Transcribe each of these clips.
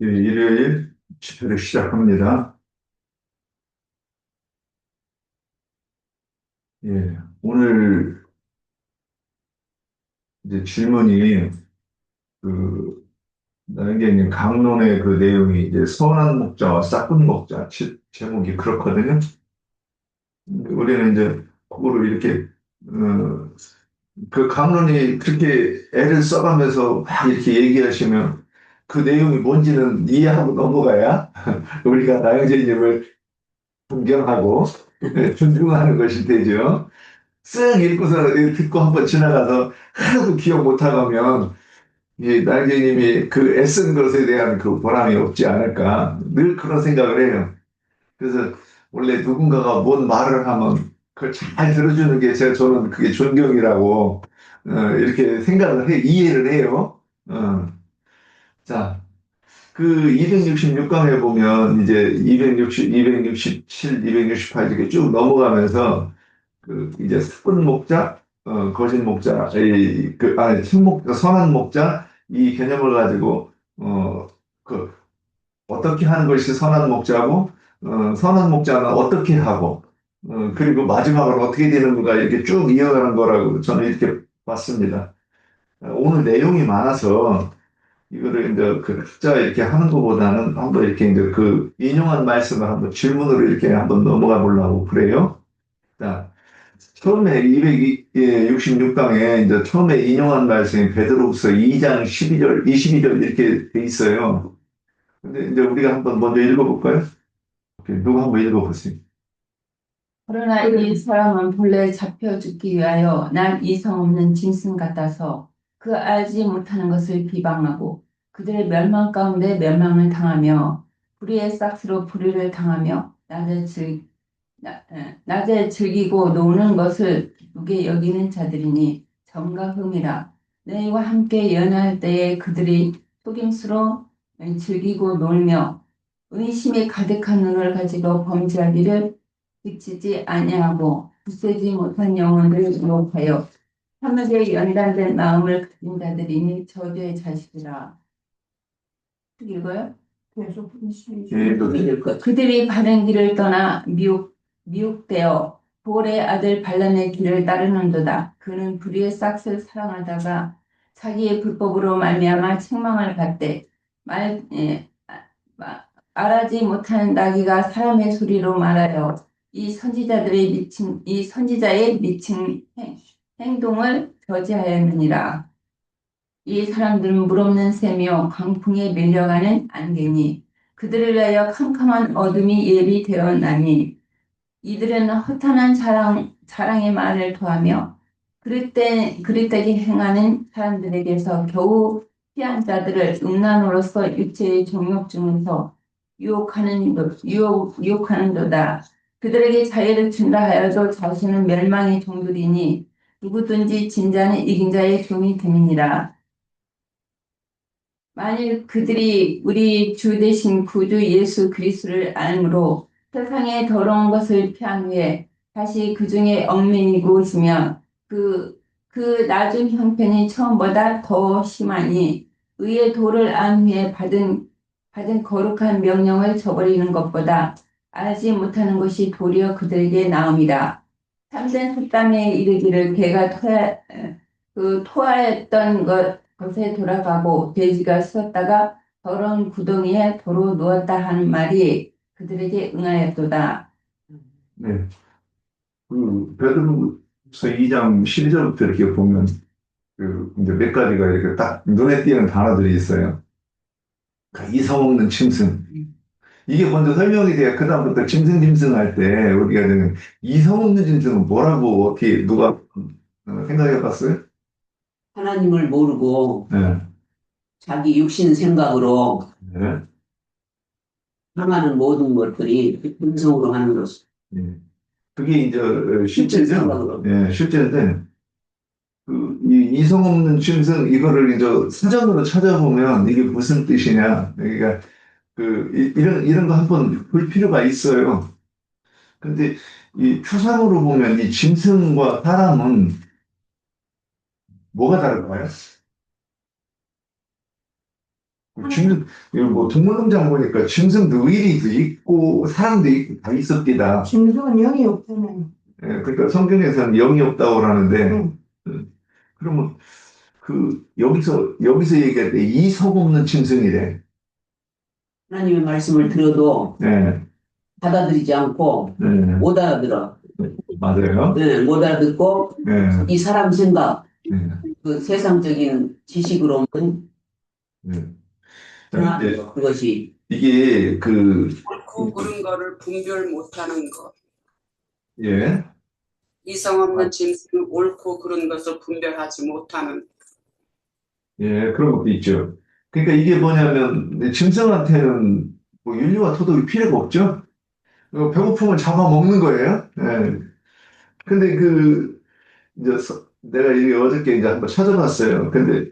예, 일요일 집회를 시작합니다. 예, 오늘 이제 질문이 그 나영재님 강론의 그 내용이 이제 선한 목자와 싹은 목자 제목이 그렇거든요. 우리는 이제 그거를 이렇게 어, 그 강론이 그렇게 애를 써가면서 막 이렇게 얘기하시면 그 내용이 뭔지는 이해하고 넘어가야 우리가 나영재님을 존경하고 존중하는 것이 되죠. 쓱 읽고서 듣고 한번 지나가서 하나도 기억 못하고 하면 이 날개님이 그 애쓴 것에 대한 그 보람이 없지 않을까 늘 그런 생각을 해요. 그래서 원래 누군가가 뭔 말을 하면 그걸 잘 들어주는 게 저는 그게 존경이라고 이렇게 생각을 이해를 해요. 자, 그 266강에 보면 이제 260, 267, 268 이렇게 쭉 넘어가면서 그 이제 습은 목자, 거짓 목자, 아니 신목, 선한 목자 이 개념을 가지고 그 어떻게 하는 것이 선한 목자고, 선한 목자는 어떻게 하고, 그리고 마지막으로 어떻게 되는가 이렇게 쭉 이어가는 거라고 저는 이렇게 봤습니다. 오늘 내용이 많아서 이거를 이제 그 각자 이렇게 하는 것보다는 한번 이렇게 이제 그 인용한 말씀을 한번 질문으로 이렇게 한번 넘어가 보려고 그래요. 자, 처음에 266강에 이제 처음에 인용한 말씀이 베드로후서 2장 12절, 22절 이렇게 돼 있어요. 근데 이제 우리가 한번 먼저 읽어볼까요? 오케이, 누구 한번 읽어보세요. 그러나 이 사람은 본래 잡혀 죽기 위하여 난 이성 없는 짐승 같아서 그 알지 못하는 것을 비방하고 그들의 멸망 가운데 멸망을 당하며 불의의 싹스로 불의를 당하며 낮에 즐기고 노는 것을 기쁘게 여기는 자들이니 점과 흠이라. 너희와 함께 연할 때에 그들이 속임수로 즐기고 놀며 의심이 가득한 눈을 가지고 범죄하기를 그치지 아니하고 굳세지 못한 영혼을 유혹하여 탐욕에 연단된 마음을 가진 자들이니 저주의 자식이라. 읽어요? 계속 예, 그들이 바른 길을 떠나 미혹되어 볼의 아들 발람의 길을 따르는도다. 그는 불의의 싹을 사랑하다가 자기의 불법으로 말미암아 책망을 받되 말하지 못하는 나귀가 사람의 소리로 말하여 이 선지자의 미친 행동을 저지하였느니라. 이 사람들은 물없는 새며 광풍에 밀려가는 안개니 그들을 위하여 캄캄한 어둠이 예비되었나니 이들은 허탄한 자랑의 말을 토하며 그릇되게 행하는 사람들에게서 겨우 피한 자들을 음란으로서 육체의 정욕 중에서 유혹하는도다. 그들에게 자유를 준다 하여도 자신은 멸망의 종들이니 누구든지 진자는 이긴 자의 종이 됨이니라. 만일 그들이 우리 주 되신 구주 예수 그리스도를 알므로 세상의 더러운 것을 피한 후에 다시 그 중에 얽매이고 있으면 그 낮은 형편이 처음보다 더 심하니 의의 도를 안 후에 받은 거룩한 명령을 저버리는 것보다 알지 못하는 것이 도리어 그들에게 나음이라. 참된 속담에 이르기를 개가 토하였던 것에 돌아가고 돼지가 씻었다가 더러운 구덩이에 도로 누웠다 하는 말이 그들에게 응하였도다. 네. 그 베드로후서 2장 12절부터 이렇게 보면 그 이제 몇 가지가 이렇게 딱 눈에 띄는 단어들이 있어요. 그 이성 없는 짐승. 이게 먼저 설명이 돼야 그다음부터 짐승 할 때 우리가 되는 이성 없는 짐승은 뭐라고 어떻게 누가 생각해 봤어요? 하나님을 모르고 네. 자기 육신 생각으로 네. 행하는 모든 것들이 근성으로 하는 것. 네. 그게 이제 실제죠. 예, 실제인데 이 이성 없는 짐승 이거를 이제 사전으로 찾아보면 이게 무슨 뜻이냐. 그러니까 이런 거 한번 볼 필요가 있어요. 근데 이 추상으로 보면 이 짐승과 사람은 뭐가 다른가요? 짐승, 이거 뭐 동물농장 보니까 짐승도 의리도 있고 사람도 있고 다 있었기다. 짐승은 영이 없잖아요. 예, 그러니까 성경에서는 영이 없다고 하는데, 응. 그러면 여기서 얘기할 때 이성 없는 짐승이래. 하나님의 말씀을 들어도 네, 받아들이지 않고 네, 못 알아들어. 맞아요. 네, 못 알아듣고 네, 이 사람 생각, 네, 그 세상적인 지식으로는 네. 정하는 이제 거, 그것이 이게 옳고 그른 거를 분별 못하는 것. 예, 이성 없는 짐승은 옳고 그른 것을 분별하지 못하는. 예, 그런 것도 있죠. 그러니까 이게 뭐냐면, 짐승한테는 뭐 윤리와 도덕이 필요가 없죠. 배고프면 잡아먹는 거예요. 예. 근데 이제 내가 이게 어저께 이제 한번 찾아봤어요. 근데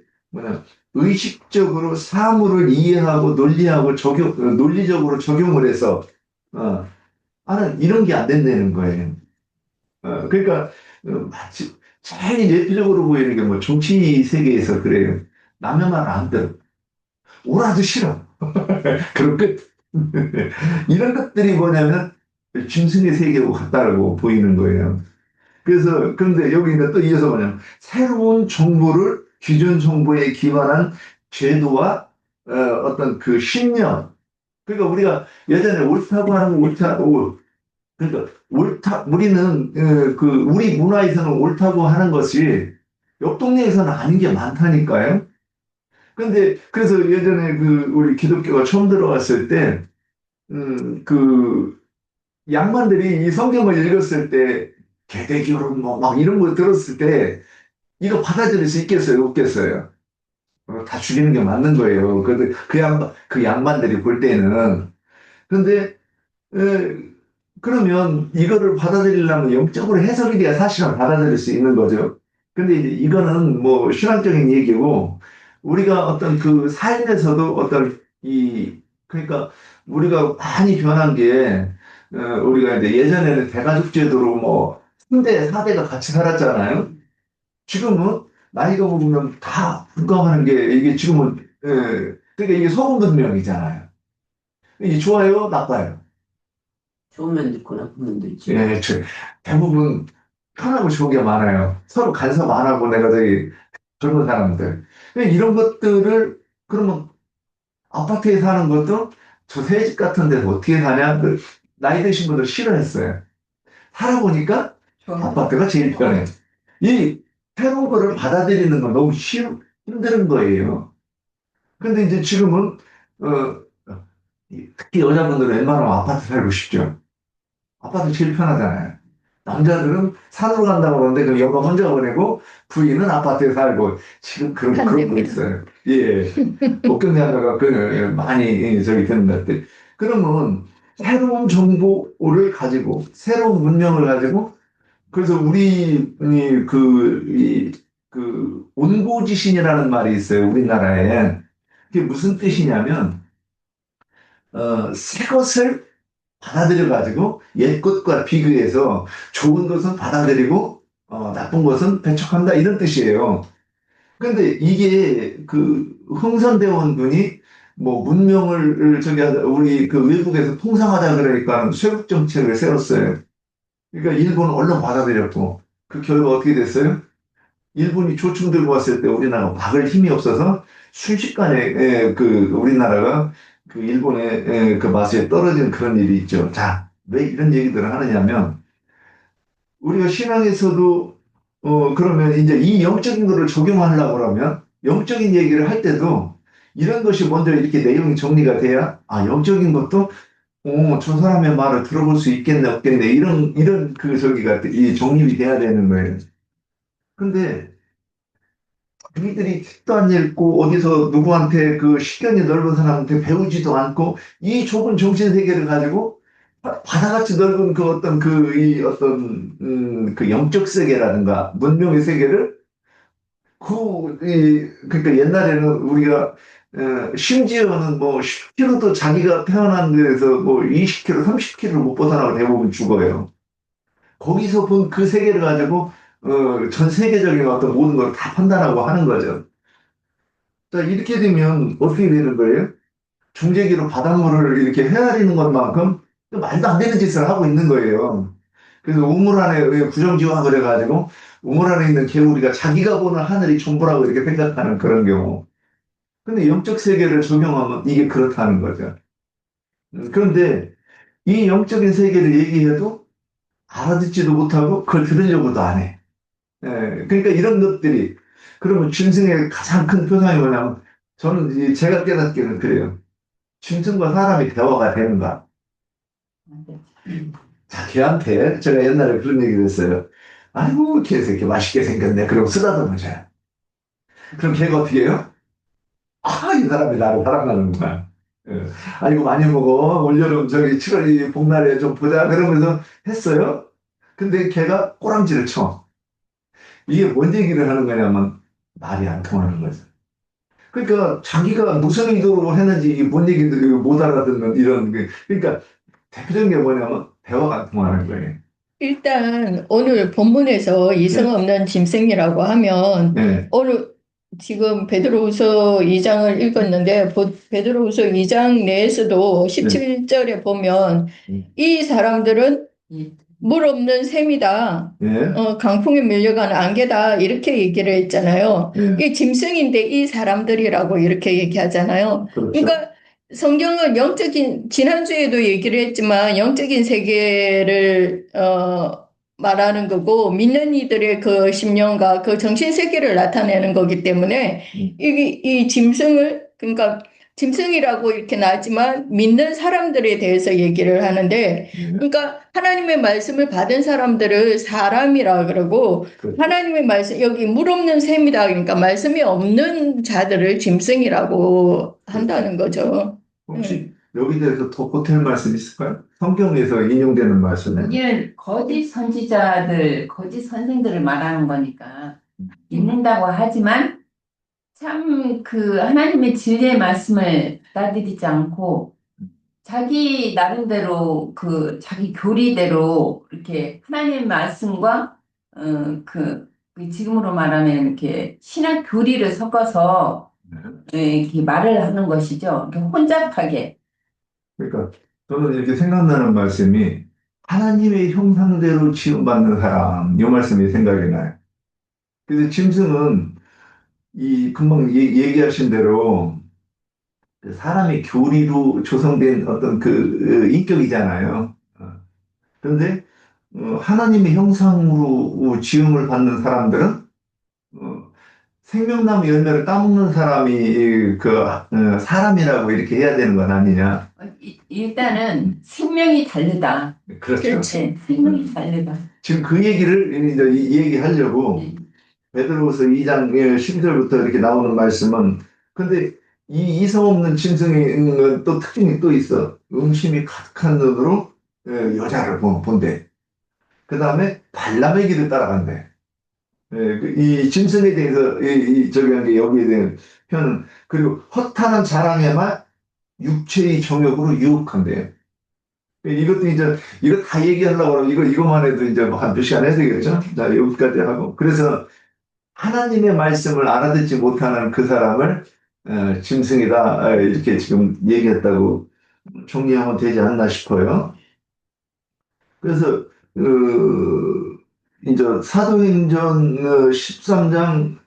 의식적으로 사물을 이해하고 논리적으로 적용을 해서, 나는 이런 게 안 된다는 거예요. 그러니까, 마치 제일 예표적으로 보이는 게 뭐 정치 세계에서 그래요. 남의 말 안 들어. 오라도 싫어. 그런 끝. 이런 것들이 뭐냐면 짐승의 세계하고 같다고 보이는 거예요. 그런데 여기는 또 이어서 뭐냐면, 새로운 정보를 기존 정보에 기반한 제도와 어떤 그 신념. 그러니까 우리가 예전에 옳다고 하는 거 그러니까 우리는 우리 문화에서는 옳다고 하는 것이 옆 동네에서는 아닌 게 많다니까요. 근데 그래서 예전에 우리 기독교가 처음 들어왔을 때, 양반들이 이 성경을 읽었을 때, 개대교론 뭐 막 이런 거 들었을 때, 이거 받아들일 수 있겠어요, 없겠어요? 다 죽이는 게 맞는 거예요. 그 양반들이 볼 때는. 근데, 에, 그러면 이거를 받아들이려면 영적으로 해석이 돼야 사실은 받아들일 수 있는 거죠. 근데 이제 이거는 뭐 신앙적인 얘기고, 우리가 어떤 그 삶에서도 그러니까 우리가 많이 변한 게, 우리가 이제 예전에는 대가족 제도로 뭐 3대, 4대가 같이 살았잖아요. 지금은 나이가 먹으면 다 불가하는 게 이게 지금은, 그러니까 이게 소금 문명이잖아요. 이게 좋아요, 나빠요? 좋은 면도 있고 나쁜 면도 있지. 예, 대부분 편하고 좋은 게 많아요. 서로 간섭 안 하고 내가 저기 젊은 사람들. 근데 이런 것들을 그러면 아파트에 사는 것도 저 새 집 같은 데서 어떻게 사냐? 나이 드신 분들 싫어했어요. 살아보니까 아파트가 제일 편해. 이 새로운 거를 받아들이는 건 너무 힘든 거예요. 근데 이제 지금은, 특히 여자분들은 웬만하면 아파트 살고 싶죠. 아빠도 제일 편하잖아요. 남자들은 산으로 간다고 그러는데 그 여가 혼자 보내고 부인은 아파트에 살고 지금 그런 거 있어요. 예. 복경대학교가 많이 저기 되는 것 같아요. 그러면 새로운 정보를 가지고 새로운 문명을 가지고 그래서 우리 온고지신이라는 말이 있어요. 우리나라에. 그게 무슨 뜻이냐면 새 것을 받아들여가지고 옛 것과 비교해서 좋은 것은 받아들이고 나쁜 것은 배척한다 이런 뜻이에요. 근데 이게 흥선대원 군이 뭐 문명을 우리 외국에서 통상하자 그러니까 쇄국 정책을 세웠어요. 그러니까 일본은 얼른 받아들였고 그 결과 어떻게 됐어요? 일본이 조충 들고 왔을 때 우리나라가 막을 힘이 없어서 순식간에 우리나라가 일본의 그 맛에 떨어진 그런 일이 있죠. 자, 왜 이런 얘기들을 하느냐면 우리가 신앙에서도 그러면 이제 이 영적인 거를 적용하려고 그러면 영적인 얘기를 할 때도 이런 것이 먼저 이렇게 내용이 정리가 돼야 영적인 것도 저 사람의 말을 들어볼 수 있겠네 없겠네 이런 이 정립이 돼야 되는 거예요. 근데 우리들이 책도 안 읽고 어디서 누구한테 식견이 넓은 사람한테 배우지도 않고 이 좁은 정신 세계를 가지고 바다같이 넓은 그 영적 세계라든가 문명의 세계를 그러니까 옛날에는 우리가 심지어는 뭐 10km도 자기가 태어난 데에서 뭐 20km, 30km를 못 벗어나고 대부분 죽어요. 거기서 본 그 세계를 가지고 전 세계적인 어떤 모든 걸 다 판단하고 하는 거죠. 자, 이렇게 되면 어떻게 되는 거예요? 중재기로 바닷물을 이렇게 헤아리는 것만큼 또 말도 안 되는 짓을 하고 있는 거예요. 그래서 우물 안에 부정지화 그래가지고 우물 안에 있는 개구리가 자기가 보는 하늘이 전부라고 이렇게 생각하는 그런 경우. 근데 영적 세계를 적용하면 이게 그렇다는 거죠. 그런데 이 영적인 세계를 얘기해도 알아듣지도 못하고 그걸 들으려고도 안 해. 그러니까 이런 것들이 그러면 짐승의 가장 큰 표상이 뭐냐면 저는 제가 깨닫기는 그래요. 짐승과 사람이 대화가 되는가? 자, 걔한테 제가 옛날에 그런 얘기를 했어요. 아이고, 개새끼 맛있게 생겼네. 그럼 쓰다듬어줘요. 그럼 걔가 어떻게 해요? 아, 이 사람이 나를 사랑하는 거야. 예. 아이고, 많이 먹어. 올여름 저기 7월 복날에 좀 보자. 그러면서 했어요. 근데 걔가 꼬랑지를 쳐. 이게 뭔 얘기를 하는 거냐면 말이 안 통하는 거죠. 그러니까 자기가 무슨 의도로 했는지 뭔 얘기인지 못 알아듣는 이런 게. 그러니까 대표적인 게 뭐냐면 대화가 안 통하는 거예요. 일단 오늘 본문에서 이성 없는 짐승이라고 하면 네. 오늘 지금 베드로후서 2장을 읽었는데 베드로후서 2장 내에서도 17절에 보면 이 사람들은 물 없는 샘이다. 예. 강풍에 밀려가는 안개다. 이렇게 얘기를 했잖아요. 예. 이 짐승인데 이 사람들이라고 이렇게 얘기하잖아요. 그렇죠. 그러니까 성경은 영적인, 지난주에도 얘기를 했지만 영적인 세계를 말하는 거고 믿는 이들의 그 심령과 그 정신 세계를 나타내는 거기 때문에 이 짐승을, 그러니까 짐승이라고 이렇게 나지만 믿는 사람들에 대해서 얘기를 하는데, 그러니까 하나님의 말씀을 받은 사람들을 사람이라 그러고, 그렇죠. 하나님의 말씀, 여기 물 없는 샘이다. 그러니까 말씀이 없는 자들을 짐승이라고 한다는 거죠. 혹시 여기 대해서 더 보탤 말씀 있을까요? 성경에서 인용되는 말씀은? 여기는 거짓 선지자들, 거짓 선생들을 말하는 거니까 믿는다고 하지만 참 그 하나님의 진리의 말씀을 받아들이지 않고 자기 나름대로 그 자기 교리대로 이렇게 하나님의 말씀과 그 지금으로 말하면 이렇게 신학 교리를 섞어서 이렇게 말을 하는 것이죠. 이렇게 혼잡하게. 그러니까 저는 이렇게 생각나는 말씀이 하나님의 형상대로 지음받는 사람 이 말씀이 생각이 나요. 그래서 짐승은 이 금방 얘기하신 대로 그 사람의 교리로 조성된 어떤 그 인격이잖아요. 그런데 하나님의 형상으로 지음을 받는 사람들은 생명나무 열매를 따먹는 사람이 사람이라고 이렇게 해야 되는 건 아니냐. 일단은 생명이 다르다. 그렇죠. 네, 생명이 다르다. 지금 그 얘기를 이제 얘기하려고 베드로후서 2장 12절부터 이렇게 나오는 말씀은 근데 이 이성 없는 짐승의 또 특징이 또 있어. 음심이 가득한 눈으로 여자를 본대. 그 다음에 발람의 길을 따라간대. 이 짐승에 대해서 저기 한 게 여기에 대한 표현은 그리고 허탄한 자랑에만 육체의 정욕으로 유혹한대요. 이것도 이제 이거 다 얘기하려고 그러면 이거만 해도 이제 뭐 한두 시간 해야 되겠죠. 자, 여기까지 하고 그래서 하나님의 말씀을 알아듣지 못하는 그 사람을 짐승이다 이렇게 지금 얘기했다고 정리하면 되지 않나 싶어요. 그래서 이제 사도행전 13장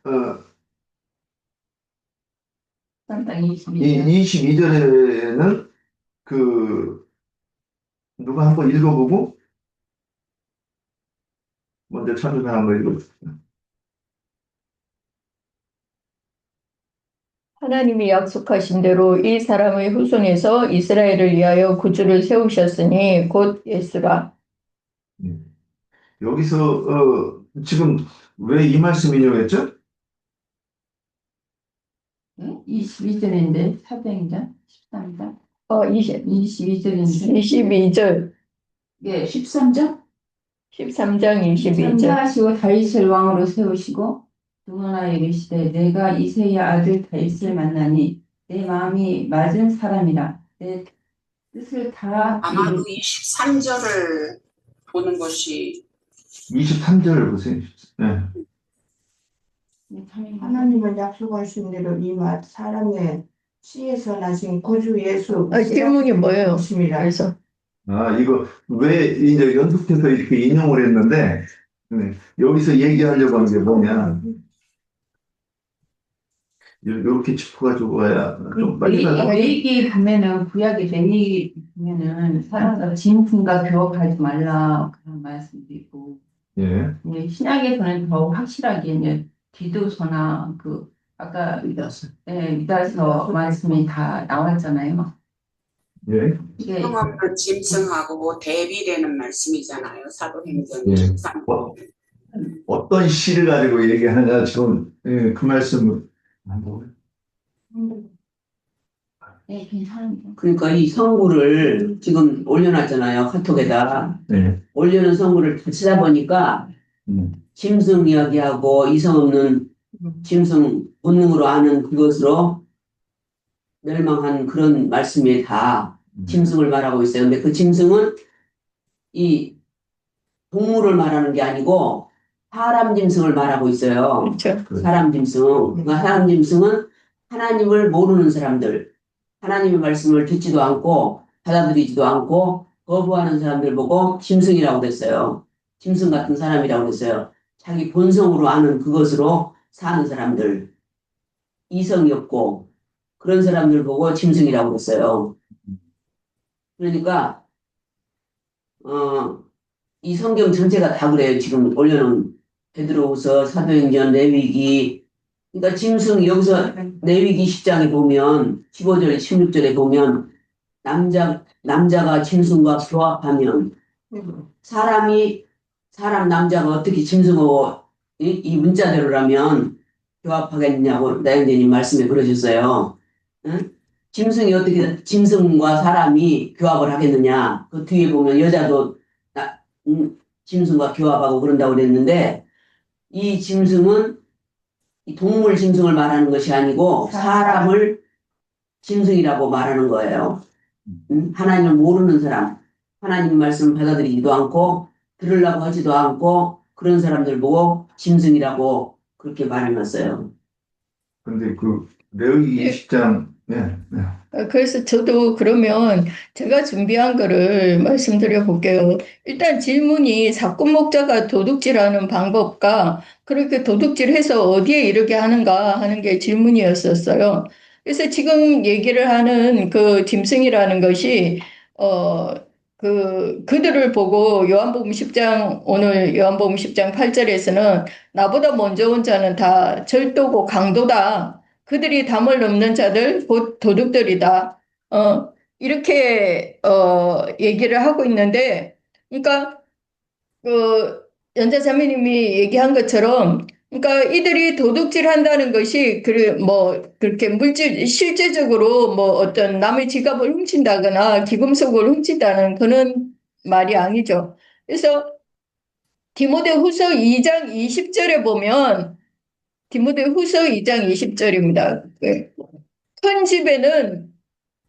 22절에는 그 누가 한번 읽어보고 먼저 찬송가 한번 읽어보세요. 하나님이 약속하신 대로 이 사람의 후손에서 이스라엘을 위하여 구주를 세우셨으니 곧 예수라. 여기서 지금 왜 이 말씀 인용했죠? 22절인데 사도행전 13장 22절인데 22절. 예, 13장 13장 22절. 전사하시고 다윗을 왕으로 세우시고 두어나 이르시되 내가 이새의 아들 다윗을 만나니 내 마음이 맞은 사람이라 내 뜻을 다 아마 그 23절을 보는 것이 23절 보세요. 네. 하나님은 약속하신 대로 이 맛 사람의 씨에서 나신 구주 예수 질문이 뭐예요? 것입니다. 그래서 이거 왜 이제 연속해서 이렇게 인용을 했는데, 여기서 얘기하려고 하는 게 뭐냐. 이렇게 짚어가지고 가야 좀 빨리 가자. 레위기 보면은 구약의 레위기 보면은 사람과 진품과 교합하지 말라 그런 말씀도 있고 예. 신약에서는 더 확실하게 이제 디도서나 아까 유다서 말씀이 다 나왔잖아요. 예. 이게 성없는 짐승하고 대비되는 말씀이잖아요. 사도행전 예. 13. 어떤 시를 가지고 얘기하느냐, 지금, 그 말씀을. 네, 괜찮은데. 그러니까 이 성구를 지금 올려놨잖아요. 카톡에다. 네. 올려놓은 성구를 다 찾아보니까 짐승 이야기하고 이성 없는 짐승 본능으로 아는 그것으로 멸망한 그런 말씀에 다 짐승을 말하고 있어요. 근데 그 짐승은 이 동물을 말하는 게 아니고 사람 짐승을 말하고 있어요. 그렇죠. 사람 짐승. 그러니까 사람 짐승은 하나님을 모르는 사람들, 하나님의 말씀을 듣지도 않고 받아들이지도 않고 거부하는 사람들 보고 짐승이라고 그랬어요. 짐승 같은 사람이라고 그랬어요. 자기 본성으로 아는 그것으로 사는 사람들, 이성이 없고 그런 사람들 보고 짐승이라고 그랬어요. 그러니까 이 성경 전체가 다 그래요. 지금 올려놓은 베드로후서, 사도행전, 레위기. 그러니까 짐승 여기서 레위기 10장에 보면 15절, 16절에 보면 남자가 짐승과 교합하면 사람 남자가 어떻게 짐승하고 이 문자대로라면 교합하겠냐고 나영재님 말씀에 그러셨어요. 응? 짐승이 어떻게 짐승과 사람이 교합을 하겠느냐? 그 뒤에 보면 여자도 짐승과 교합하고 그런다고 그랬는데 이 짐승은 이 동물 짐승을 말하는 것이 아니고 사람을 짐승이라고 말하는 거예요. 하나님을 모르는 사람, 하나님 말씀을 받아들이지도 않고 들으려고 하지도 않고 그런 사람들 보고 짐승이라고 그렇게 말해놨어요. 근데 레위기 20장, 그래서 저도 그러면 제가 준비한 거를 말씀드려 볼게요. 일단 질문이 사건 목자가 도둑질하는 방법과 그렇게 도둑질해서 어디에 이르게 하는가 하는 게 질문이었었어요. 그래서 지금 얘기를 하는 그 짐승이라는 것이 그들을 보고 요한복음 10장 오늘 요한복음 10장 8절에서는 나보다 먼저 온 자는 다 절도고 강도다. 그들이 담을 넘는 자들 곧 도둑들이다. 이렇게 얘기를 하고 있는데, 그러니까 그 연자자매님이 얘기한 것처럼, 그러니까 이들이 도둑질한다는 것이 그렇게 실제적으로 뭐 어떤 남의 지갑을 훔친다거나 기금속을 훔친다는 그런 말이 아니죠. 그래서 디모데후서 2장 20절에 보면 디모데후서 2장 20절입니다. 큰 집에는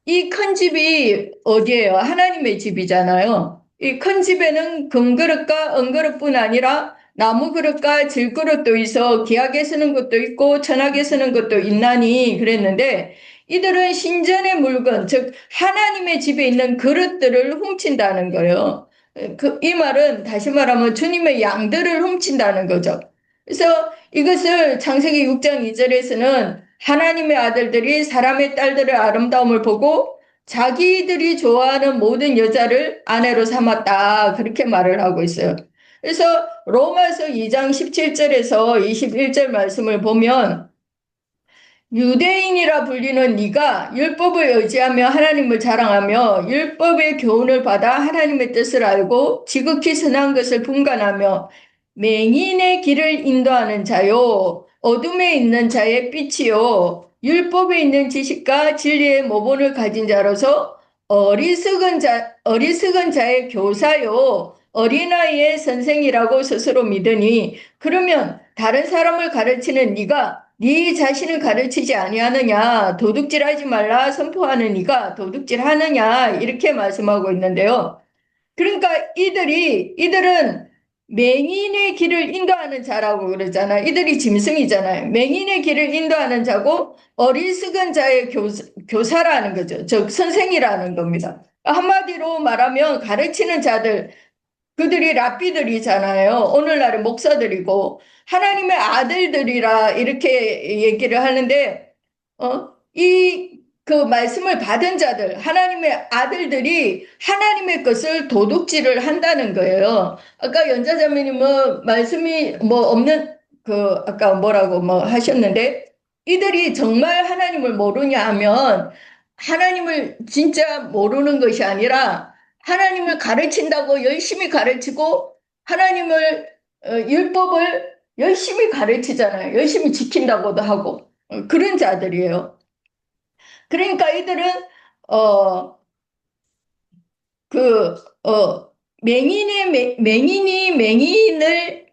이 큰 집이 어디예요? 하나님의 집이잖아요. 이 큰 집에는 금그릇과 은그릇뿐 아니라 나무 그릇과 질그릇도 있어 기하게 쓰는 것도 있고 천하게 쓰는 것도 있나니 그랬는데 이들은 신전의 물건, 즉 하나님의 집에 있는 그릇들을 훔친다는 거예요. 이 말은 다시 말하면 주님의 양들을 훔친다는 거죠. 그래서 이것을 창세기 6장 2절에서는 하나님의 아들들이 사람의 딸들의 아름다움을 보고 자기들이 좋아하는 모든 여자를 아내로 삼았다. 그렇게 말을 하고 있어요. 그래서 로마서 2장 17절에서 21절 말씀을 보면 유대인이라 불리는 네가 율법을 의지하며 하나님을 자랑하며 율법의 교훈을 받아 하나님의 뜻을 알고 지극히 선한 것을 분간하며 맹인의 길을 인도하는 자요 어둠에 있는 자의 빛이요 율법에 있는 지식과 진리의 모본을 가진 자로서 어리석은 자의 교사요 어린아이의 선생이라고 스스로 믿으니 그러면 다른 사람을 가르치는 네가 네 자신을 가르치지 아니하느냐 도둑질하지 말라 선포하는 네가 도둑질하느냐 이렇게 말씀하고 있는데요. 그러니까 이들은 맹인의 길을 인도하는 자라고 그러잖아. 이들이 짐승이잖아요. 맹인의 길을 인도하는 자고 어리석은 자의 교사라는 거죠. 즉 선생이라는 겁니다. 한마디로 말하면 가르치는 자들, 그들이 랍비들이잖아요. 오늘날의 목사들이고 하나님의 아들들이라 이렇게 얘기를 하는데 그 말씀을 받은 자들, 하나님의 아들들이 하나님의 것을 도둑질을 한다는 거예요. 아까 연자자매님은 말씀이 뭐 없는 아까 뭐라고 뭐 하셨는데 이들이 정말 하나님을 모르냐 하면 하나님을 진짜 모르는 것이 아니라 하나님을 가르친다고 열심히 가르치고 하나님을 율법을 열심히 가르치잖아요. 열심히 지킨다고도 하고 그런 자들이에요. 그러니까 이들은 어, 그 맹인이 맹인을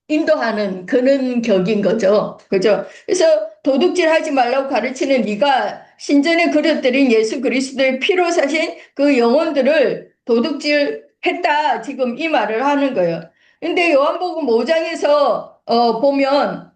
인도하는 그런 격인 거죠. 그죠? 그래서 도둑질 하지 말라고 가르치는 네가 신전에 그려드린 예수 그리스도의 피로 사신 그 영혼들을 도둑질 했다. 지금 이 말을 하는 거예요. 근데 요한복음 5장에서 보면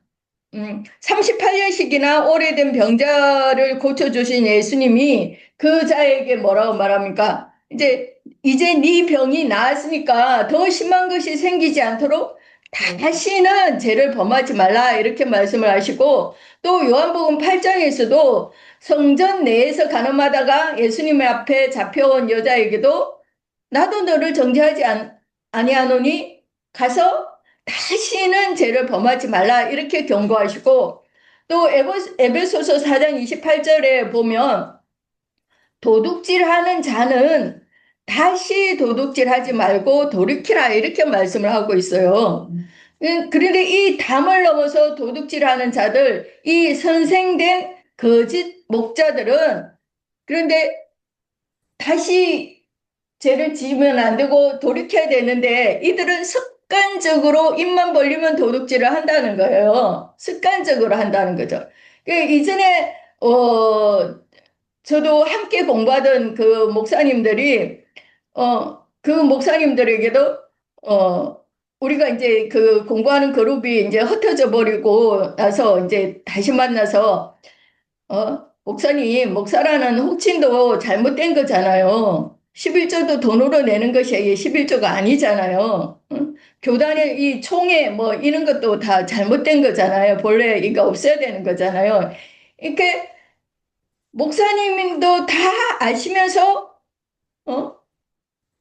38년씩이나 오래된 병자를 고쳐주신 예수님이 그 자에게 뭐라고 말합니까? 이제 네 병이 나았으니까 더 심한 것이 생기지 않도록 다시는 죄를 범하지 말라 이렇게 말씀을 하시고 또 요한복음 8장에서도 성전 내에서 가늠하다가 예수님의 앞에 잡혀온 여자에게도 나도 너를 정죄하지 아니하노니 가서 다시는 죄를 범하지 말라 이렇게 경고하시고 또 에베소서 4장 28절에 보면 도둑질하는 자는 다시 도둑질하지 말고 돌이키라 이렇게 말씀을 하고 있어요. 그런데 이 담을 넘어서 도둑질하는 자들, 이 선생된 거짓 목자들은 그런데 다시 죄를 지으면 안 되고 돌이켜야 되는데 이들은 습관적으로 입만 벌리면 도둑질을 한다는 거예요. 습관적으로 한다는 거죠. 이전에 저도 함께 공부하던 그 목사님들이 그 목사님들에게도 우리가 이제 그 공부하는 그룹이 이제 흩어져 버리고 나서 이제 다시 만나서 목사님, 목사라는 호칭도 잘못된 거잖아요. 11조도 돈으로 내는 것이 11조가 아니잖아요. 교단의 이 총회 뭐 이런 것도 다 잘못된 거잖아요. 본래 이거 없애야 되는 거잖아요. 이렇게 목사님도 다 아시면서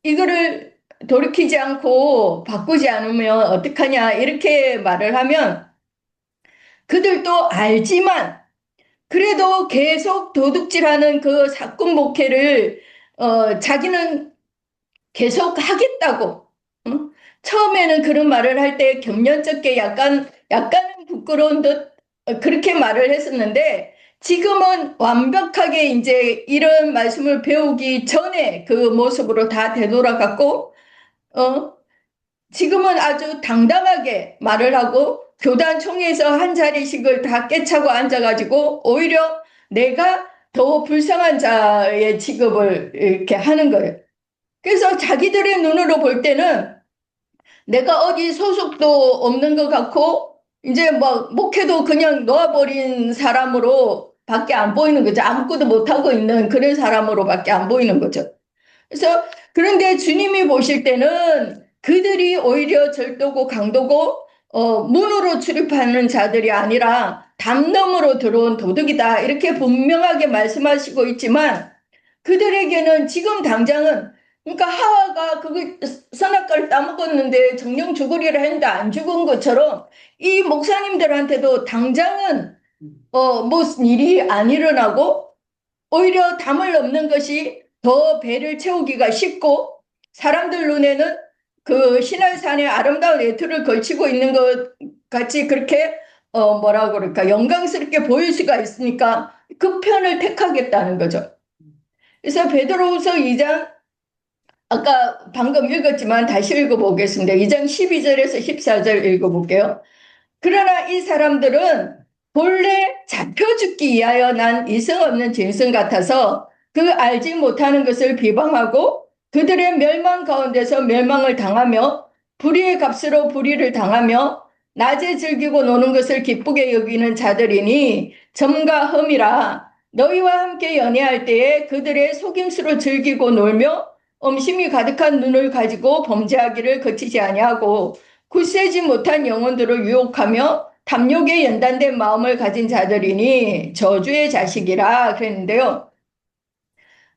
이거를 돌이키지 않고 바꾸지 않으면 어떡하냐 이렇게 말을 하면 그들도 알지만 그래도 계속 도둑질하는 그 사건 목회를 자기는 계속 하겠다고 처음에는 그런 말을 할 때 겸연쩍게 약간은 부끄러운 듯 그렇게 말을 했었는데 지금은 완벽하게 이제 이런 말씀을 배우기 전에 그 모습으로 다 되돌아갔고 지금은 아주 당당하게 말을 하고 교단 총회에서 한 자리씩을 다 깨차고 앉아가지고 오히려 내가 더 불쌍한 자의 취급을 이렇게 하는 거예요. 그래서 자기들의 눈으로 볼 때는 내가 어디 소속도 없는 것 같고 이제 뭐 목회도 그냥 놓아버린 사람으로 밖에 안 보이는 거죠. 아무것도 못하고 있는 그런 사람으로 밖에 안 보이는 거죠. 그래서 그런데 주님이 보실 때는 그들이 오히려 절도고 강도고 문으로 출입하는 자들이 아니라 담너머로 들어온 도둑이다 이렇게 분명하게 말씀하시고 있지만 그들에게는 지금 당장은 그러니까 하와가 그 선악과를 따먹었는데 정령 죽으리라 했는데 안 죽은 것처럼 이 목사님들한테도 당장은 무슨 일이 안 일어나고 오히려 담을 넘는 것이 더 배를 채우기가 쉽고 사람들 눈에는 그 신할산의 아름다운 예틀을 걸치고 있는 것 같이 그렇게 뭐라고 그럴까 영광스럽게 보일 수가 있으니까 그 편을 택하겠다는 거죠. 그래서 베드로후서 2장 아까 방금 읽었지만 다시 읽어보겠습니다. 2장 12절에서 14절 읽어볼게요. 그러나 이 사람들은 본래 잡혀 죽기 위하여 난 이성 없는 짐승 같아서 그 알지 못하는 것을 비방하고 그들의 멸망 가운데서 멸망을 당하며 불의의 값으로 불의를 당하며 낮에 즐기고 노는 것을 기쁘게 여기는 자들이니 점과 흠이라. 너희와 함께 연애할 때에 그들의 속임수로 즐기고 놀며 엄심이 가득한 눈을 가지고 범죄하기를 그치지 아니하고 굳세지 못한 영혼들을 유혹하며 탐욕에 연단된 마음을 가진 자들이니 저주의 자식이라 그랬는데요.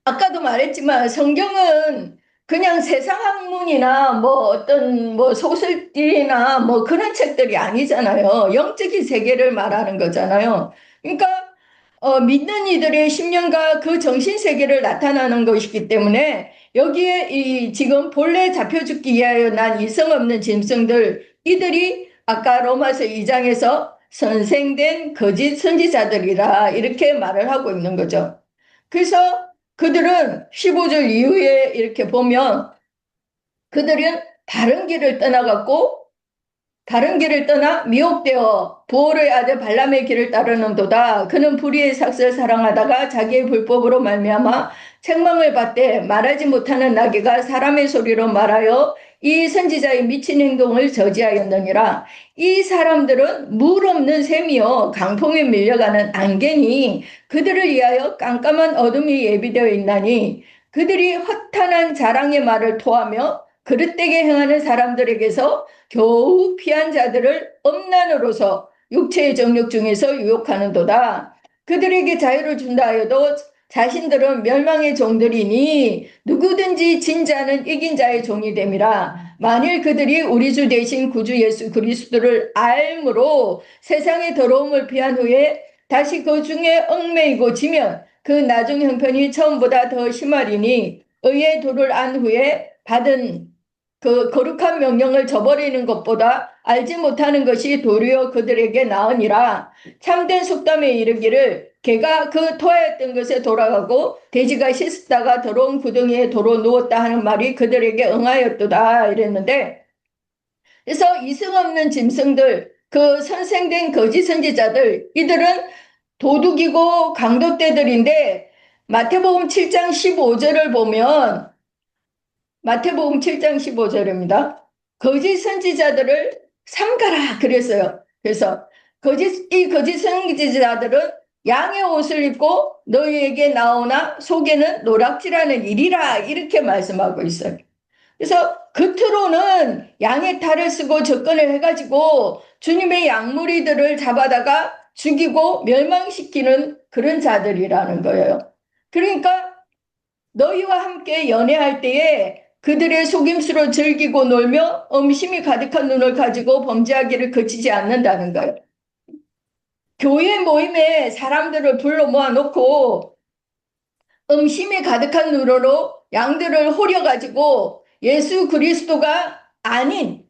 아까도 말했지만 성경은 그냥 세상 학문이나 뭐 어떤 뭐 소설이나 뭐 그런 책들이 아니잖아요. 영적인 세계를 말하는 거잖아요. 그러니까 믿는 이들의 심령과 그 정신 세계를 나타나는 것이기 때문에 여기에 이 지금 본래 잡혀 죽기 위하여 난 이성 없는 짐승들 이들이 아까 로마서 2장에서 선생된 거짓 선지자들이라 이렇게 말을 하고 있는 거죠. 그래서 그들은 15절 이후에 이렇게 보면 그들은 다른 길을 떠나 미혹되어 부올의 아들 발람의 길을 따르는도다. 그는 불의의 삭을 사랑하다가 자기의 불법으로 말미암아 책망을 받되 말하지 못하는 나귀가 사람의 소리로 말하여 이 선지자의 미친 행동을 저지하였느니라. 이 사람들은 물 없는 샘이요 강풍에 밀려가는 안개니 그들을 위하여 깜깜한 어둠이 예비되어 있나니 그들이 허탄한 자랑의 말을 토하며 그릇되게 행하는 사람들에게서 겨우 피한 자들을 엄난으로서 육체의 정욕 중에서 유혹하는도다. 그들에게 자유를 준다 하여도 자신들은 멸망의 종들이니 누구든지 진 자는 이긴 자의 종이 됨이라. 만일 그들이 우리 주 대신 구주 예수 그리스도를 알므로 세상의 더러움을 피한 후에 다시 그 중에 얽매이고 지면 그 나중 형편이 처음보다 더 심하리니 의의 도를 안 후에 받은 그 거룩한 명령을 저버리는 것보다 알지 못하는 것이 도리어 그들에게 나으니라. 참된 속담에 이르기를 개가 그 토하였던 것에 돌아가고 돼지가 씻었다가 더러운 구덩이에 도로 누웠다 하는 말이 그들에게 응하였도다 이랬는데, 그래서 이성 없는 짐승들, 그 선생된 거짓 선지자들, 이들은 도둑이고 강도떼들인데 마태복음 7장 15절을 보면 마태복음 7장 15절입니다. 거짓 선지자들을 삼가라 그랬어요. 그래서 이 거짓 선지자들은 양의 옷을 입고 너희에게 나오나 속에는 노략질하는 일이라 이렇게 말씀하고 있어요. 그래서 겉으로는 양의 탈을 쓰고 접근을 해가지고 주님의 양무리들을 잡아다가 죽이고 멸망시키는 그런 자들이라는 거예요. 그러니까 너희와 함께 연애할 때에 그들의 속임수로 즐기고 놀며 음심이 가득한 눈을 가지고 범죄하기를 그치지 않는다는 거예요. 교회 모임에 사람들을 불러 모아놓고 음심이 가득한 눈으로 양들을 호려가지고 예수 그리스도가 아닌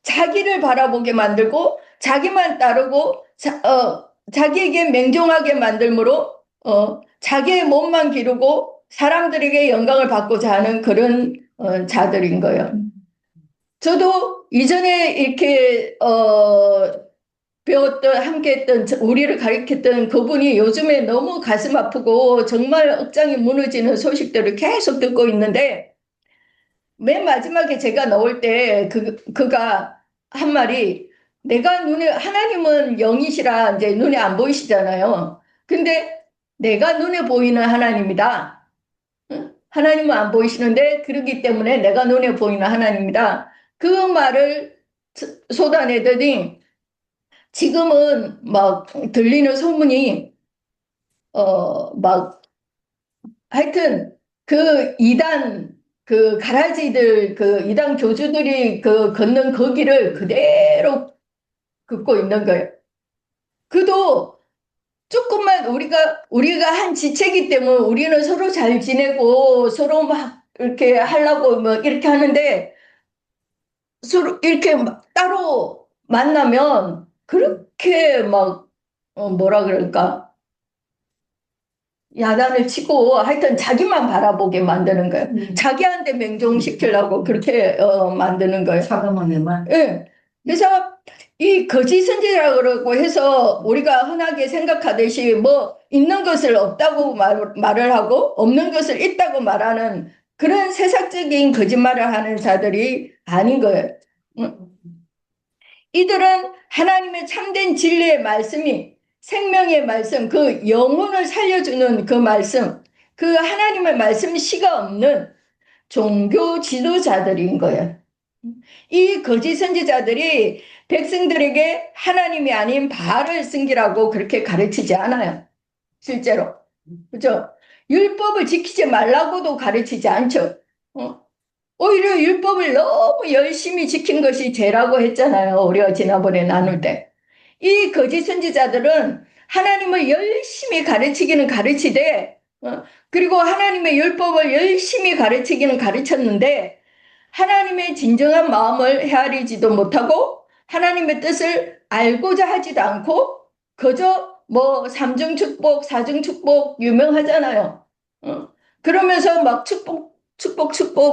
자기를 바라보게 만들고 자기만 따르고 자기에게 맹종하게 만들므로 자기의 몸만 기르고 사람들에게 영광을 받고자 하는 그런 자들인 거예요. 저도 이전에 이렇게 배웠던 함께했던 우리를 가르쳤던 그분이 요즘에 너무 가슴 아프고 정말 억장이 무너지는 소식들을 계속 듣고 있는데 맨 마지막에 제가 나올 때 그가 한 말이 내가 하나님은 영이시라 이제 눈에 안 보이시잖아요. 근데 내가 눈에 보이는 하나님이다. 하나님은 안 보이시는데 그러기 때문에 내가 눈에 보이는 하나님이다. 그 말을 쏟아내더니 지금은 막 들리는 소문이 막 하여튼 그 이단 그 가라지들 그 이단 교주들이 그 걷는 그 길을 그대로 걷고 있는 거예요. 그도 조금만 우리가 한 지체이기 때문에 우리는 서로 잘 지내고 서로 막 이렇게 하려고 뭐 이렇게 하는데 서로 이렇게 막 따로 만나면 그렇게 막 뭐라 그럴까 야단을 치고 하여튼 자기만 바라보게 만드는 거예요. 자기한테 맹종시키려고 그렇게 만드는 거예요. 사과만에만. 예. 그래서 이 거짓 선지자라고 해서 우리가 흔하게 생각하듯이 뭐 있는 것을 없다고 말을 하고 없는 것을 있다고 말하는 그런 세상적인 거짓말을 하는 자들이 아닌 거예요. 응? 이들은 하나님의 참된 진리의 말씀이 생명의 말씀, 그 영혼을 살려주는 그 말씀, 그 하나님의 말씀 씨가 없는 종교 지도자들인 거예요. 이 거짓 선지자들이 백성들에게 하나님이 아닌 바알을 섬기라고 그렇게 가르치지 않아요. 실제로. 그죠? 율법을 지키지 말라고도 가르치지 않죠. 오히려 율법을 너무 열심히 지킨 것이 죄라고 했잖아요. 우리가 지난번에 나눌 때. 이 거짓 선지자들은 하나님을 열심히 가르치기는 가르치되, 그리고 하나님의 율법을 열심히 가르치기는 가르쳤는데, 하나님의 진정한 마음을 헤아리지도 못하고, 하나님의 뜻을 알고자 하지도 않고, 그저 뭐 삼중 축복, 사중 축복 유명하잖아요. 그러면서 막 축복,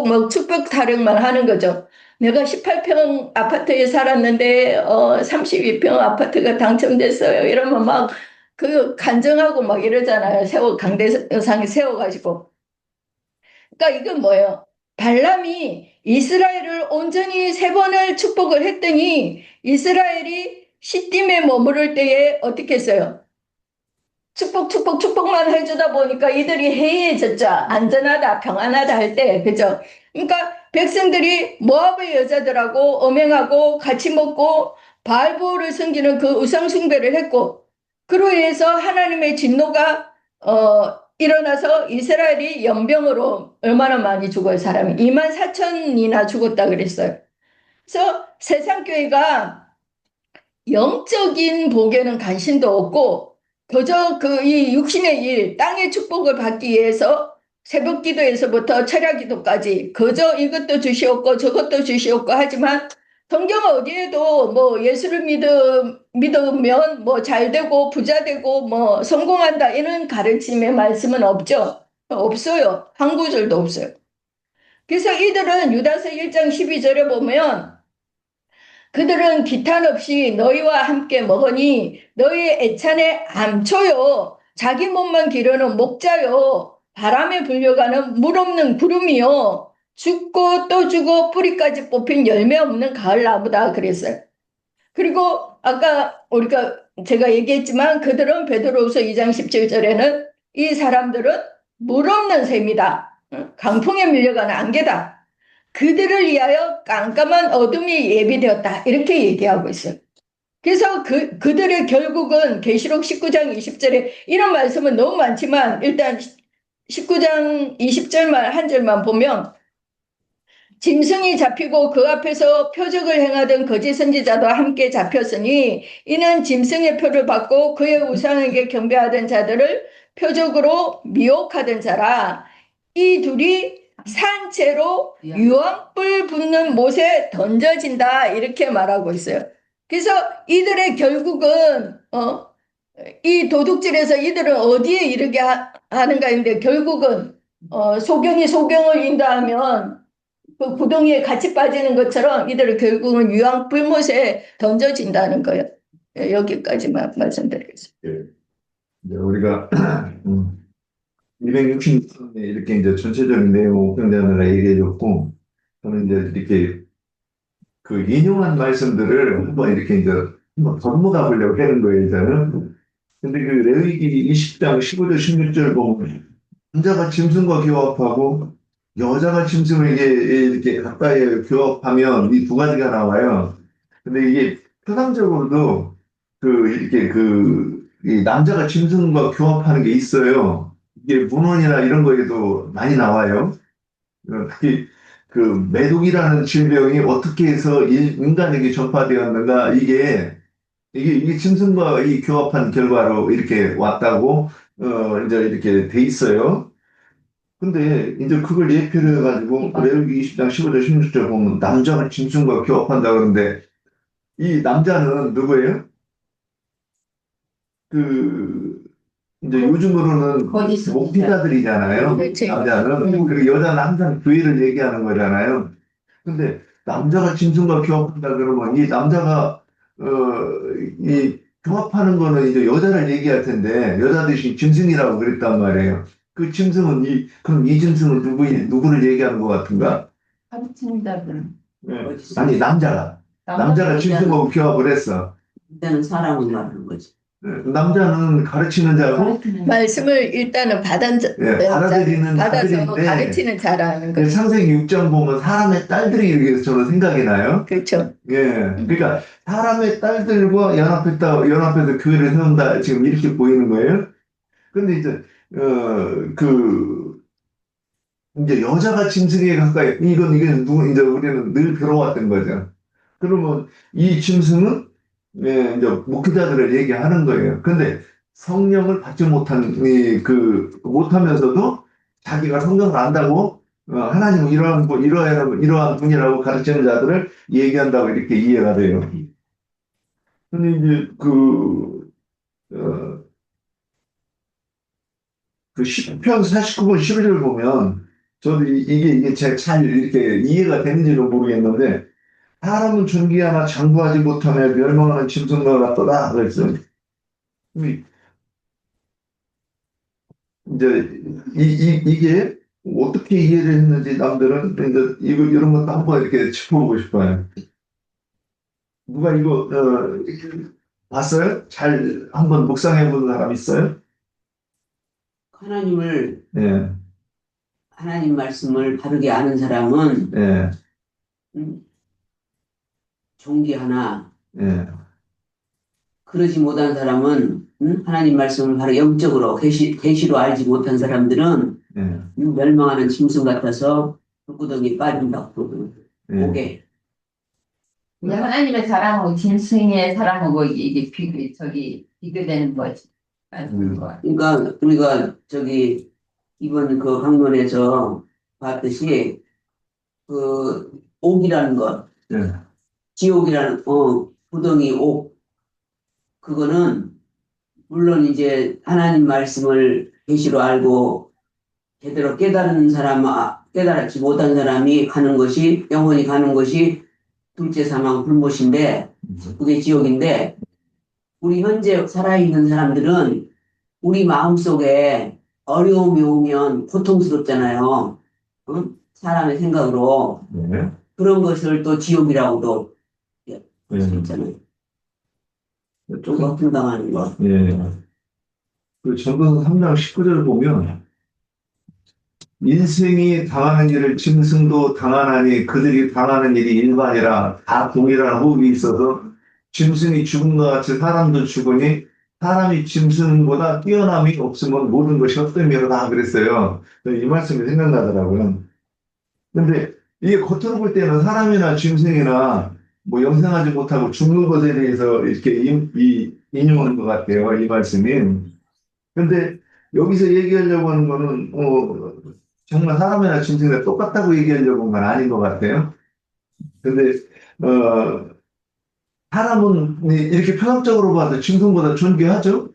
뭐 축복 타령만 하는 거죠. 내가 18평 아파트에 살았는데 32평 아파트가 당첨됐어요. 이러면 막 그 간증하고 막 이러잖아요. 강대상에 세워가지고. 그러니까 이건 뭐예요? 발람이 이스라엘을 온전히 3번을 축복을 했더니 이스라엘이 시딤에 머무를 때에 어떻게 했어요? 축복만 해주다 보니까 이들이 해이해졌죠. 안전하다, 평안하다 할 때, 그죠? 그러니까 백성들이 모압의 여자들하고 음행하고 같이 먹고 바알보를 섬기는 그 우상숭배를 했고, 그로 인해서 하나님의 진노가 일어나서 이스라엘이 연병으로 얼마나 많이 죽어요, 사람이. 24,000이나 죽었다 그랬어요. 그래서 세상교회가 영적인 복에는 관심도 없고 그저 그 이 육신의 일, 땅의 축복을 받기 위해서 새벽 기도에서부터 철야 기도까지 그저 이것도 주시옵고 저것도 주시옵고 하지만 성경 어디에도 뭐 예수를 믿으면 뭐 잘 되고 부자 되고 뭐 성공한다 이런 가르침의 말씀은 없죠. 없어요. 한 구절도 없어요. 그래서 이들은 유다서 1장 12절에 보면 그들은 기탄 없이 너희와 함께 먹으니 너희의 애찬의 암초요 자기 몸만 기르는 목자요 바람에 불려가는 물 없는 구름이요 죽고 또 죽어 뿌리까지 뽑힌 열매 없는 가을나무다 그랬어요. 그리고 아까 제가 얘기했지만 그들은 베드로후서 2장 17절에는 이 사람들은 물 없는 샘이다. 강풍에 밀려가는 안개다. 그들을 위하여 깜깜한 어둠이 예비되었다. 이렇게 얘기하고 있어요. 그래서 그들의 결국은 계시록 19장 20절에 이런 말씀은 너무 많지만 일단 19장 20절만 한 절만 보면 짐승이 잡히고 그 앞에서 표적을 행하던 거짓 선지자도 함께 잡혔으니 이는 짐승의 표를 받고 그의 우상에게 경배하던 자들을 표적으로 미혹하던 자라. 이 둘이 산채로 유황불 붙는 못에 던져진다 이렇게 말하고 있어요. 그래서 이들의 결국은 이 도둑질에서 이들은 어디에 이르게 하는가 했는데 결국은 소경이 소경을 인도하면 그 구덩이에 같이 빠지는 것처럼 이들은 결국은 유황불못에 던져진다는 거예요. 여기까지만 말씀드리겠습니다. 예. 이제 우리가 260년에 이렇게 이제 전체적인 내용 옥병자느라 얘기해줬고, 저는 이제 이렇게 그 인용한 말씀들을 한번 이렇게 이제 한번 덧모아 보려고 하는 거예요, 저는. 근데 그 레위기 20장 15절 16절 보면 남자가 짐승과 교합하고 여자가 짐승에게 이렇게 가까이 교합하면 이 두 가지가 나와요. 근데 이게 표상적으로도 이 남자가 짐승과 교합하는 게 있어요. 이게 문헌이나 이런 거에도 많이 나와요. 특히 그 매독이라는 질병이 어떻게 해서 인간에게 전파되었는가 이게 짐승과 이 교합한 결과로 이렇게 왔다고 이제 이렇게 돼 있어요. 근데 이제 그걸 예표를 해가지고 레위기 20장 15절 16절 보면 남자가 짐승과 교합한다 그러는데 이 남자는 누구예요? 이제 요즘으로는 거짓 선지자. 목회자들이잖아요. 그렇지. 남자는. 그리고 여자는 항상 교회를 얘기하는 거잖아요. 근데 남자가 짐승과 교합한다 그러면 이 남자가 이 교합하는 거는 이제 여자를 얘기할 텐데 여자 대신 짐승이라고 그랬단 말이에요. 그 짐승은 그럼 이 짐승은 누구를 얘기하는 것 같은가? 가르친다는 어디서? 아니, 남자가 짐승하고 교합을 했어. 그때는 사람을 말하는 거지. 남자는 가르치는 자고, 말씀을 일단은 받아들이는 받아서 자들인데, 가르치는 자라는 거죠. 창세기 6장 보면 사람의 딸들이 이렇게 저는 생각이 나요. 그렇죠. 그러니까 사람의 딸들과 연합해서 교회를 세운다 지금 이렇게 보이는 거예요. 근데 이제 이제 여자가 짐승에 가까이 이게 누구 이제 우리는 늘 들어왔던 거죠. 그러면 이 짐승은 이제 목회자들을 얘기하는 거예요. 근데 성령을 받지 못하면서도 자기가 성령을 안다고 하나님은 이러한 분이라고 가르치는 자들을 얘기한다고 이렇게 이해가 돼요. 근데 이제 어, 그 시편 49번 11절 보면 저도 이게 제가 잘 이렇게 이해가 되는지는 모르겠는데 사람은 존귀하나 장구하지 못하며 멸망하는 짐승과 같도다 그랬어요. 이제 이게 어떻게 이해를 했는지 남들은 이제 이런 것도 한번 이렇게 짚어보고 싶어요. 누가 이거 봤어요? 잘 한번 묵상해 본 사람 있어요? 하나님을 예, 하나님 말씀을 바르게 아는 사람은 예, 존귀하나 예, 그러지 못한 사람은 하나님 말씀을 바로 영적으로 계시로 알지 못한 사람들은 예, 멸망하는 짐승 같아서 불구덩이에 빠진다고 예. 보게. 근데 하나님의 사랑하고 짐승의 사랑하고 이게 비교되는 거지. 그러니까 우리가 이번 그 강론에서 봤듯이 그 옥이라는 것, 예. 지옥이라는 구덩이 옥, 그거는 물론 이제 하나님 말씀을 계시로 알고 제대로 깨달지 못한 사람이 가는 것이 영원히 가는 것이 둘째 사망 불못인데 그게 지옥인데 우리 현재 살아있는 사람들은 우리 마음속에 어려움이 오면 고통스럽잖아요. 사람의 생각으로 네. 그런 것을 또 지옥이라고도 할 수 네. 있잖아요. 좀 고통당하는 거. 예. 그 전도서 3장 19절 보면 인생이 당하는 일을 짐승도 당하나니 그들이 당하는 일이 일반이라 다 동일한 호흡이 있어서 짐승이 죽음과 같이 사람도 죽으니 사람이 짐승보다 뛰어남이 없으면 모든 것이 헛됨이로다 그랬어요. 이 말씀이 생각나더라고요. 근데 이게 겉으로 볼 때는 사람이나 짐승이나 뭐 영생하지 못하고 죽는 것에 대해서 이렇게 인용하는 것 같아요. 이 말씀이. 근데 여기서 얘기하려고 하는 거는 정말 사람이나 짐승이나 똑같다고 얘기하려고 하는 건 아닌 것 같아요. 근데 사람은 이렇게 편학적으로 봐도 짐승보다 존귀하죠.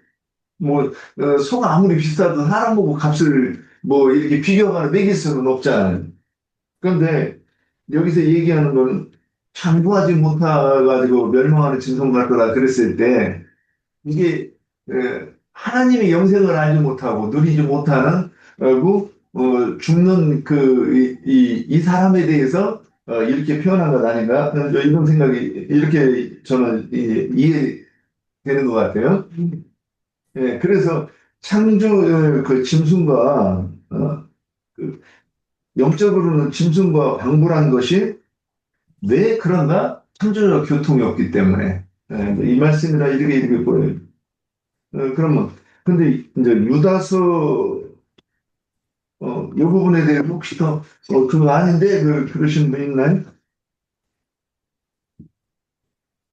뭐 소가 아무리 비싸도 사람 보고 값을 뭐 이렇게 비교하거나 매길 수는 없잖아요. 그런데 여기서 얘기하는 건 참고하지 못해가지고 멸망하는 짐승 같더라 그랬을 때 이게 하나님의 영생을 알지 못하고 누리지 못하는 죽는 이 사람에 대해서 이렇게 표현한 것 아닌가 이런 생각이 이렇게 저는 이해되는 것 같아요. 예, 그래서 창조 그 짐승과 그 영적으로는 짐승과 방불한 것이 왜 그런가? 창조적 교통이 없기 때문에 이 말씀이라 이렇게 보여요. 그러면 근데 이제 유다서 이 부분에 대해 혹시 더 그거 아닌데 그러신 분 있나요?